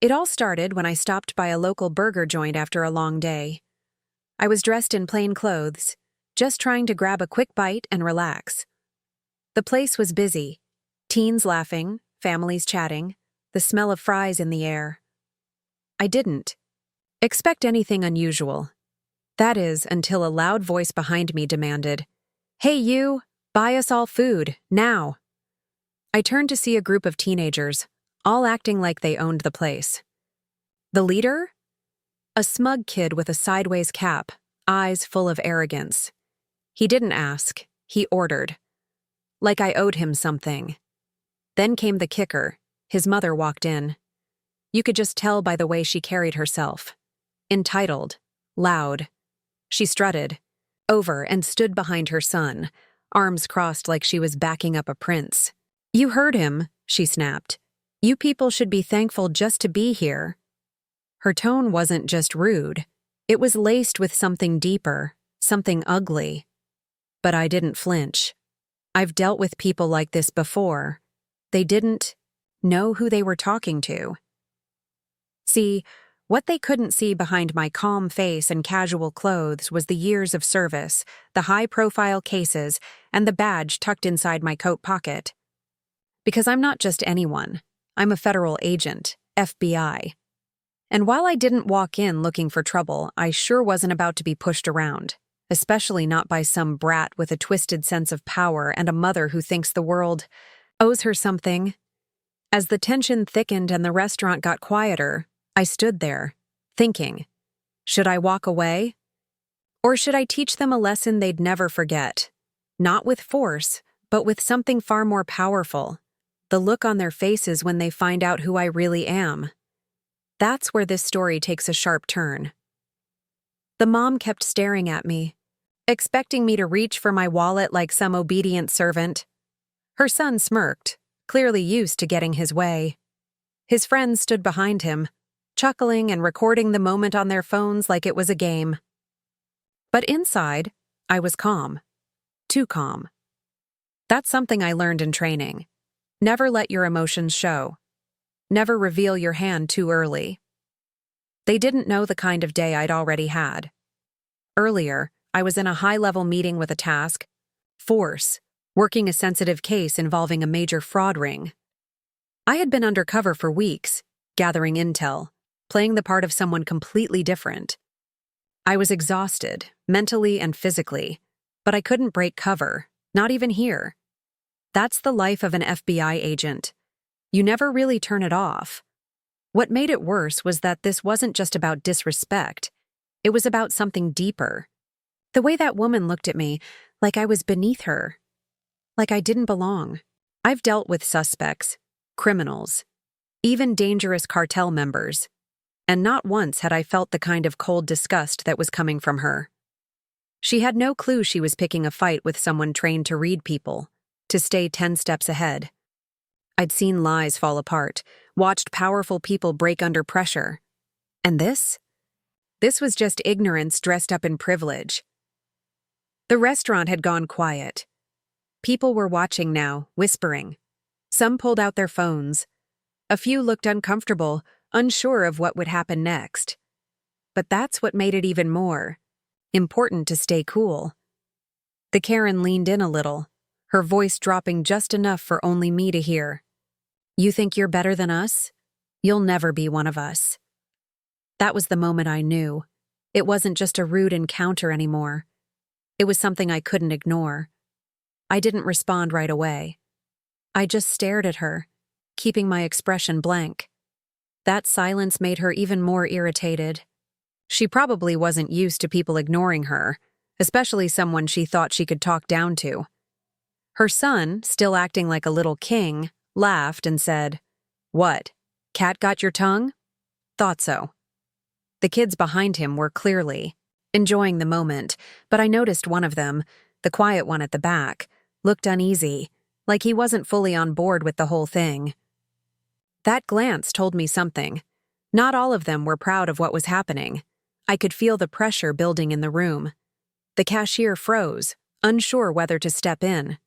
It all started when I stopped by a local burger joint after a long day. I was dressed in plain clothes, just trying to grab a quick bite and relax. The place was busy. Teens laughing, families chatting, the smell of fries in the air. I didn't expect anything unusual. That is, until a loud voice behind me demanded, "Hey you, buy us all food, now." I turned to see a group of teenagers, all acting like they owned the place. The leader? A smug kid with a sideways cap, eyes full of arrogance. He didn't ask, he ordered. Like I owed him something. Then came the kicker. His mother walked in. You could just tell by the way she carried herself. Entitled, loud. She strutted over and stood behind her son, arms crossed like she was backing up a prince. "You heard him," she snapped. "You people should be thankful just to be here." Her tone wasn't just rude. It was laced with something deeper, something ugly. But I didn't flinch. I've dealt with people like this before. They didn't know who they were talking to. See, what they couldn't see behind my calm face and casual clothes was the years of service, the high-profile cases, and the badge tucked inside my coat pocket. Because I'm not just anyone. I'm a federal agent, FBI. And while I didn't walk in looking for trouble, I sure wasn't about to be pushed around, especially not by some brat with a twisted sense of power and a mother who thinks the world owes her something. As the tension thickened and the restaurant got quieter, I stood there, thinking, should I walk away? Or should I teach them a lesson they'd never forget? Not with force, but with something far more powerful. The look on their faces when they find out who I really am. That's where this story takes a sharp turn. The mom kept staring at me, expecting me to reach for my wallet like some obedient servant. Her son smirked, clearly used to getting his way. His friends stood behind him, chuckling and recording the moment on their phones like it was a game. But inside, I was calm. Too calm. That's something I learned in training. Never let your emotions show. Never reveal your hand too early. They didn't know the kind of day I'd already had. Earlier, I was in a high-level meeting with a task, force, working a sensitive case involving a major fraud ring. I had been undercover for weeks, gathering intel, playing the part of someone completely different. I was exhausted, mentally and physically, but I couldn't break cover, not even here. That's the life of an FBI agent. You never really turn it off. What made it worse was that this wasn't just about disrespect. It was about something deeper. The way that woman looked at me, like I was beneath her. Like I didn't belong. I've dealt with suspects, criminals, even dangerous cartel members. And not once had I felt the kind of cold disgust that was coming from her. She had no clue she was picking a fight with someone trained to read people, to stay 10 steps ahead. I'd seen lies fall apart, watched powerful people break under pressure. And this? This was just ignorance dressed up in privilege. The restaurant had gone quiet. People were watching now, whispering. Some pulled out their phones. A few looked uncomfortable, unsure of what would happen next. But that's what made it even more important to stay cool. The Karen leaned in a little, her voice dropping just enough for only me to hear. "You think you're better than us? You'll never be one of us." That was the moment I knew. It wasn't just a rude encounter anymore. It was something I couldn't ignore. I didn't respond right away. I just stared at her, keeping my expression blank. That silence made her even more irritated. She probably wasn't used to people ignoring her, especially someone she thought she could talk down to. Her son, still acting like a little king, laughed and said, "What? Cat got your tongue?" "Thought so." The kids behind him were clearly enjoying the moment, but I noticed one of them, the quiet one at the back, looked uneasy, like he wasn't fully on board with the whole thing. That glance told me something. Not all of them were proud of what was happening. I could feel the pressure building in the room. The cashier froze, unsure whether to step in.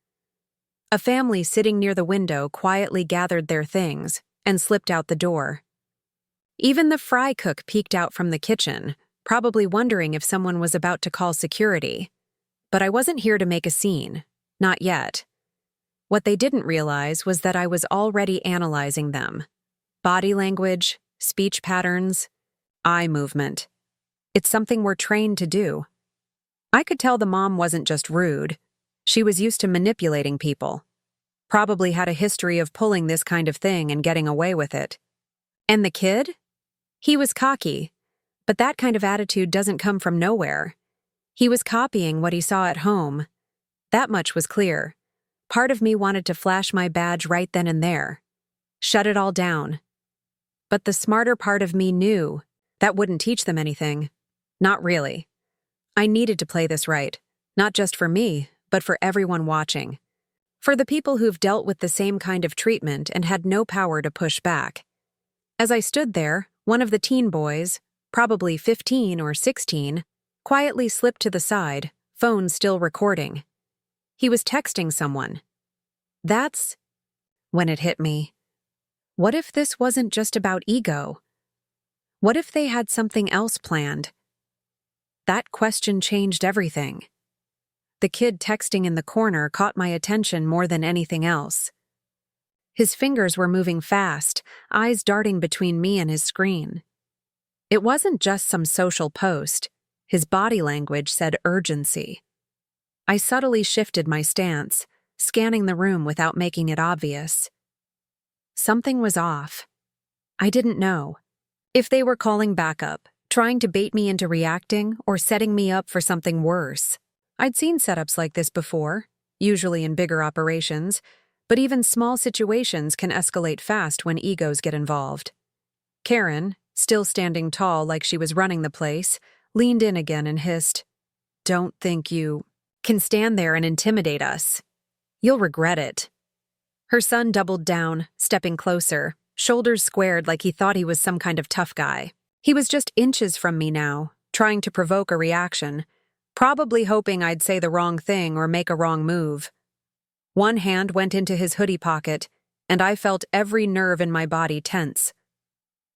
A family sitting near the window quietly gathered their things and slipped out the door. Even the fry cook peeked out from the kitchen, probably wondering if someone was about to call security. But I wasn't here to make a scene. Not yet. What they didn't realize was that I was already analyzing them. Body language, speech patterns, eye movement. It's something we're trained to do. I could tell the mom wasn't just rude. She was used to manipulating people. Probably had a history of pulling this kind of thing and getting away with it. And the kid? He was cocky, but that kind of attitude doesn't come from nowhere. He was copying what he saw at home. That much was clear. Part of me wanted to flash my badge right then and there. Shut it all down. But the smarter part of me knew that wouldn't teach them anything. Not really. I needed to play this right, not just for me, but for everyone watching. For the people who've dealt with the same kind of treatment and had no power to push back. As I stood there, one of the teen boys, probably 15 or 16, quietly slipped to the side, phone still recording. He was texting someone. That's when it hit me. What if this wasn't just about ego? What if they had something else planned? That question changed everything. The kid texting in the corner caught my attention more than anything else. His fingers were moving fast, eyes darting between me and his screen. It wasn't just some social post. His body language said urgency. I subtly shifted my stance, scanning the room without making it obvious. Something was off. I didn't know. If they were calling backup, trying to bait me into reacting, or setting me up for something worse. I'd seen setups like this before, usually in bigger operations, but even small situations can escalate fast when egos get involved. Karen, still standing tall like she was running the place, leaned in again and hissed, "Don't think you can stand there and intimidate us. You'll regret it." Her son doubled down, stepping closer, shoulders squared like he thought he was some kind of tough guy. He was just inches from me now, trying to provoke a reaction, probably hoping I'd say the wrong thing or make a wrong move. One hand went into his hoodie pocket, and I felt every nerve in my body tense.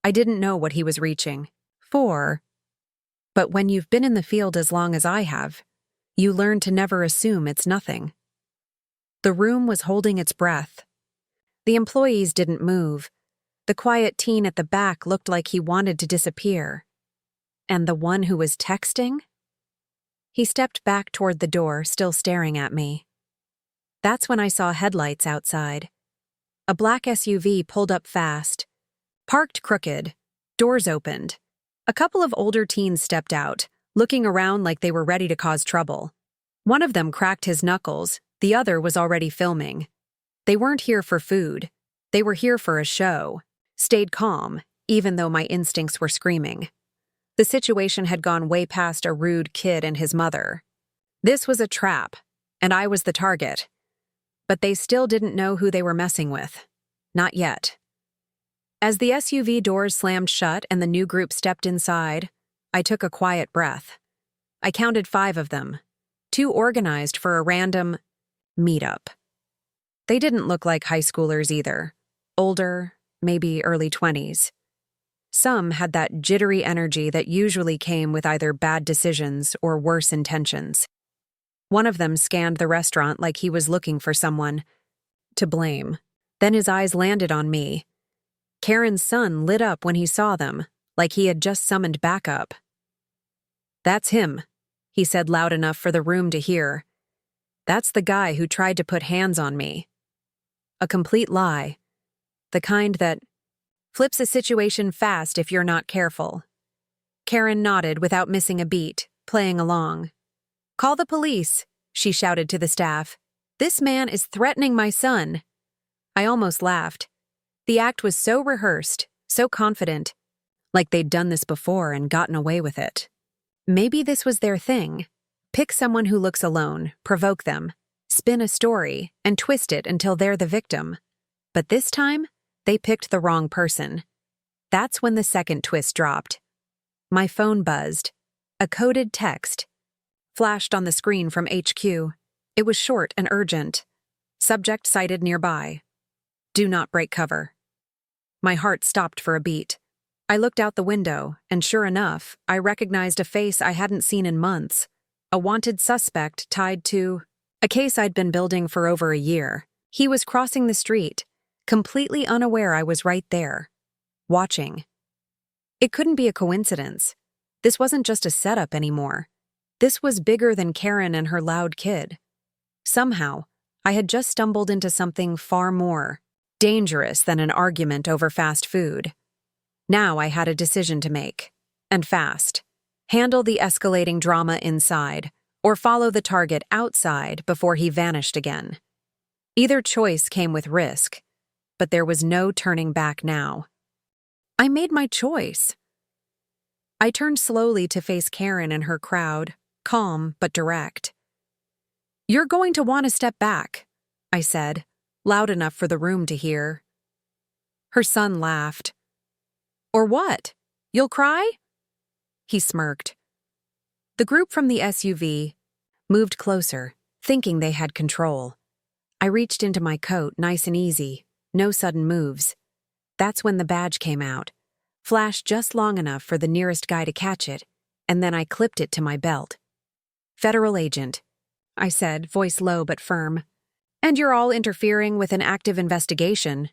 I didn't know what he was reaching for, but when you've been in the field as long as I have, you learn to never assume it's nothing. The room was holding its breath. The employees didn't move. The quiet teen at the back looked like he wanted to disappear. And the one who was texting? He stepped back toward the door, still staring at me. That's when I saw headlights outside. A black SUV pulled up fast, parked crooked, doors opened. A couple of older teens stepped out, looking around like they were ready to cause trouble. One of them cracked his knuckles, the other was already filming. They weren't here for food. They were here for a show. Stayed calm, even though my instincts were screaming. The situation had gone way past a rude kid and his mother. This was a trap, and I was the target. But they still didn't know who they were messing with. Not yet. As the SUV doors slammed shut and the new group stepped inside, I took a quiet breath. I counted 5 of them, 2 organized for a random meetup. They didn't look like high schoolers either. Older, maybe early 20s. Some had that jittery energy that usually came with either bad decisions or worse intentions. One of them scanned the restaurant like he was looking for someone to blame. Then his eyes landed on me. Karen's son lit up when he saw them, like he had just summoned backup. "That's him," he said loud enough for the room to hear. "That's the guy who tried to put hands on me." A complete lie. The kind that flips a situation fast if you're not careful. Karen nodded without missing a beat, playing along. "Call the police," she shouted to the staff. "This man is threatening my son." I almost laughed. The act was so rehearsed, so confident, like they'd done this before and gotten away with it. Maybe this was their thing. Pick someone who looks alone, provoke them, spin a story, and twist it until they're the victim. But this time, they picked the wrong person. That's when the second twist dropped. My phone buzzed. A coded text flashed on the screen from HQ. It was short and urgent. Subject cited nearby. "Do not break cover." My heart stopped for a beat. I looked out the window, and sure enough, I recognized a face I hadn't seen in months. A wanted suspect tied to a case I'd been building for over a year. He was crossing the street, completely unaware I was right there, watching. It couldn't be a coincidence. This wasn't just a setup anymore. This was bigger than Karen and her loud kid. Somehow, I had just stumbled into something far more dangerous than an argument over fast food. Now I had a decision to make, and fast. Handle the escalating drama inside, or follow the target outside before he vanished again. Either choice came with risk, but there was no turning back now. I made my choice. I turned slowly to face Karen and her crowd, calm but direct. "You're going to want to step back," I said, loud enough for the room to hear. Her son laughed. "Or what? You'll cry?" He smirked. The group from the SUV moved closer, thinking they had control. I reached into my coat, nice and easy, no sudden moves. That's when the badge came out, flashed just long enough for the nearest guy to catch it, and then I clipped it to my belt. "Federal agent," I said, voice low but firm. "And you're all interfering with an active investigation."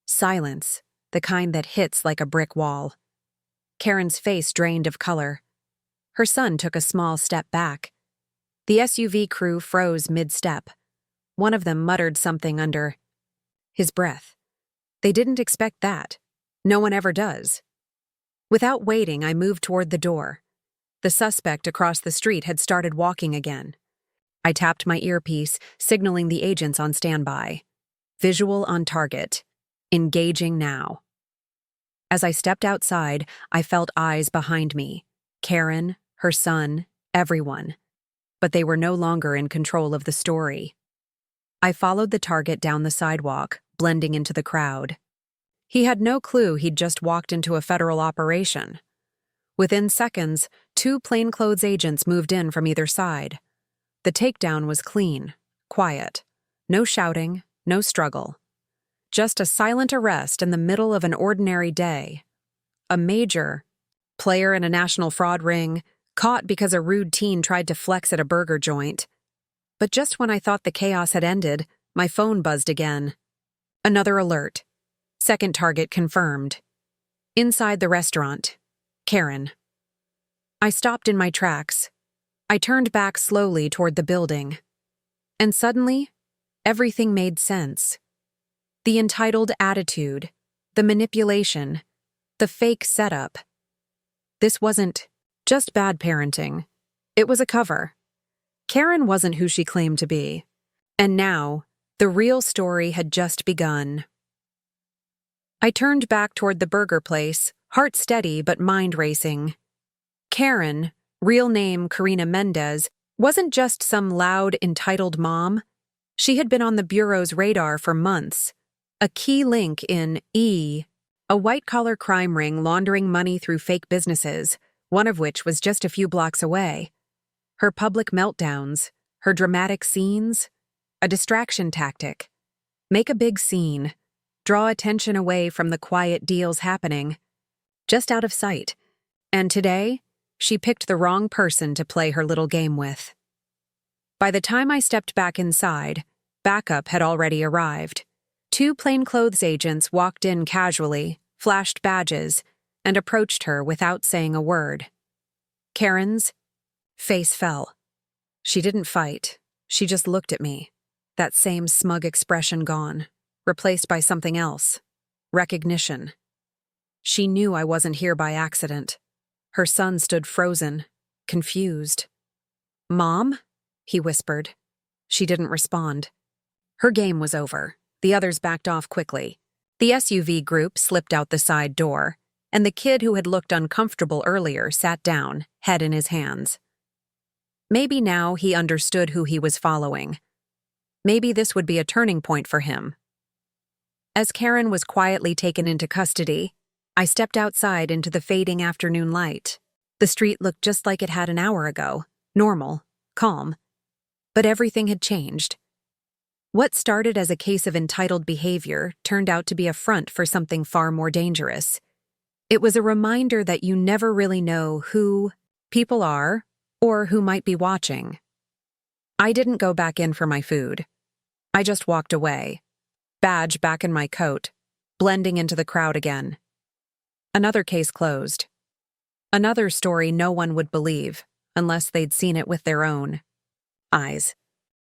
Silence, the kind that hits like a brick wall. Karen's face drained of color. Her son took a small step back. The SUV crew froze mid-step. One of them muttered something under his breath. They didn't expect that. No one ever does. Without waiting, I moved toward the door. The suspect across the street had started walking again. I tapped my earpiece, signaling the agents on standby. Visual on target. Engaging now. As I stepped outside, I felt eyes behind me. Karen, her son, everyone. But they were no longer in control of the story. I followed the target down the sidewalk, blending into the crowd. He had no clue he'd just walked into a federal operation. Within seconds, 2 plainclothes agents moved in from either side. The takedown was clean, quiet. No shouting, no struggle. Just a silent arrest in the middle of an ordinary day. A major player in a national fraud ring, caught because a rude teen tried to flex at a burger joint. But just when I thought the chaos had ended, my phone buzzed again. Another alert. Second target confirmed. Inside the restaurant. Karen. I stopped in my tracks. I turned back slowly toward the building. And suddenly, everything made sense. The entitled attitude, the manipulation, the fake setup. This wasn't just bad parenting. It was a cover. Karen wasn't who she claimed to be. And now, the real story had just begun. I turned back toward the burger place, heart steady but mind racing. Karen, real name Karina Mendez, wasn't just some loud, entitled mom. She had been on the Bureau's radar for months. A key link in E, a white-collar crime ring laundering money through fake businesses, one of which was just a few blocks away. Her public meltdowns, her dramatic scenes, a distraction tactic. Make a big scene, draw attention away from the quiet deals happening, just out of sight. And today, she picked the wrong person to play her little game with. By the time I stepped back inside, backup had already arrived. 2 plainclothes agents walked in casually, flashed badges, and approached her without saying a word. Karen's face fell. She didn't fight. She just looked at me. That same smug expression gone, replaced by something else. Recognition. She knew I wasn't here by accident. Her son stood frozen, confused. "Mom?" he whispered. She didn't respond. Her game was over. The others backed off quickly. The SUV group slipped out the side door, and the kid who had looked uncomfortable earlier sat down, head in his hands. Maybe now he understood who he was following. Maybe this would be a turning point for him. As Karen was quietly taken into custody, I stepped outside into the fading afternoon light. The street looked just like it had an hour ago, normal, calm. But everything had changed. What started as a case of entitled behavior turned out to be a front for something far more dangerous. It was a reminder that you never really know who people are or who might be watching. I didn't go back in for my food. I just walked away, badge back in my coat, blending into the crowd again. Another case closed. Another story no one would believe unless they'd seen it with their own eyes.